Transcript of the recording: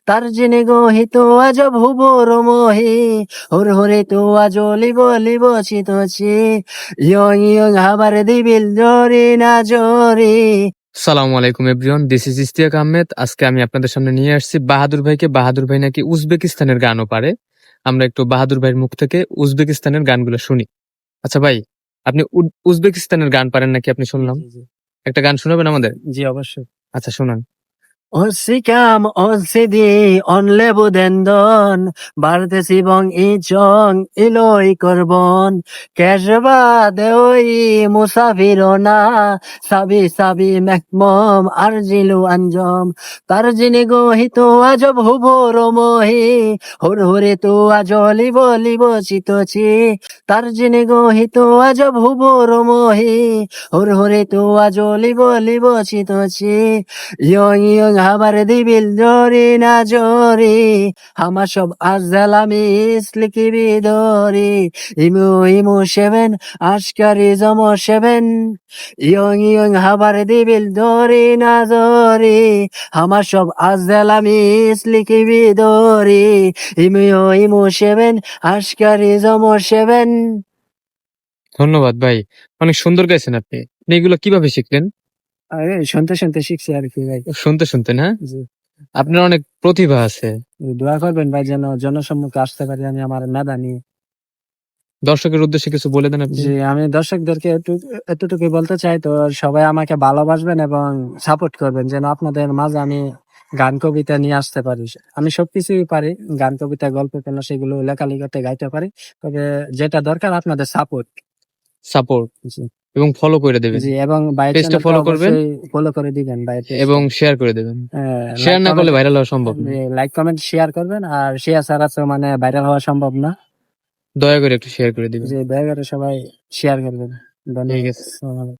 তার জেনে গহিত আজব হুবর মোহি হুর হুরে তো আজলিব লিব চিতছি ইয়ং ইয়ং হাবার দিবিল জরি না জরি। সালামু আলাইকুম everyone, this is Ishtiaq Ahmed. আজকে আমি আপনাদের সামনে নিয়ে আসছি বাহাদুর ভাইকে। বাহাদুর ভাই নাকি উজবেকিস্তানের গানও পারে। আমরা একটু বাহাদুর ভাইয়ের মুখ থেকে উজবেকিস্তানের গানগুলো শুনি। আচ্ছা ভাই, আপনি উজবেকিস্তানের গান পারেন নাকি? আপনি শুনলাম জি একটা গান শোনাবেন আমাদের? জি অবশ্যই। আচ্ছা শোনান। Osikam osidi onlebu dendon barte sibong ichong iloi korbon keshba deoi musafirona sabi sabi mekmom arjilu anjom tarjini go hito ajob huboro mohi hur hure tu ajoli boli chitochi tarjini go hito ajob huboro mohi hur hure tu ajoli boli chitochi ইয়ং ইয়ং হাবার দিবিল জরি না জরি আমার সব আজলামি ইসলিকিবি দরি ইমু ইমু সেভেন আশকারি জম সেভেন ইয়ং ইয়ং হাবার দিবিল জরি না জরি আমার সব আজলামি ইসলিকিবি দরি ইমু ইমু সেভেন আশকারি জম সেভেন। ধন্যবাদ ভাই, অনেক সুন্দর গাইছেন আপনি। আপনি এগুলো কিভাবে শিখলেন? আরে শুনতে শুনতে শিখছি আর কি ভাই। শুনতে শুনতে না? জি। আপনার অনেক প্রতিভা আছে। দোয়া করবেন ভাই যেন জনসম্মুখে আসতে পারি আমি আমার মেধা নিয়ে। দর্শকের উদ্দেশ্যে কিছু বলে দেন আপনি। জি, আমি দর্শকদেরকে এতটুকুই বলতে চাই তো, সবাই আমাকে ভালোবাসবেন এবং সাপোর্ট করবেন যেন আপনাদের মাঝে আমি গান কবিতা নিয়ে আসতে পারি। আমি সবকিছুই পারি, গান কবিতা গল্প উপন্যাস সেগুলো লেখালেখিতে গাইতে পারি, তবে যেটা দরকার আপনাদের সাপোর্ট। সাপোর্ট জি এবং ফলো করে দেবেন। জি, এবং ভাইয়ের পেজটা চ্যানেলটা ফলো করবেন অবশ্যই ফলো করে দিবেন ভাইয়ের এবং পেজটা। শেয়ার করে দেবেন। শেয়ার লাইক না করলে কমেন্ট, ভাইরাল হওয়া সম্ভব না। লাইক কমেন্ট শেয়ার করবেন, আর শেয়ার ছাড়া তো মানে ভাইরাল হওয়া সম্ভব না। দয়া করে একটু শেয়ার করে দিবেন। যে দয়া করে সবাই শেয়ার করবেন। ঠিক ধন্যবাদ। আছে। আসসালামু আলাইকুম।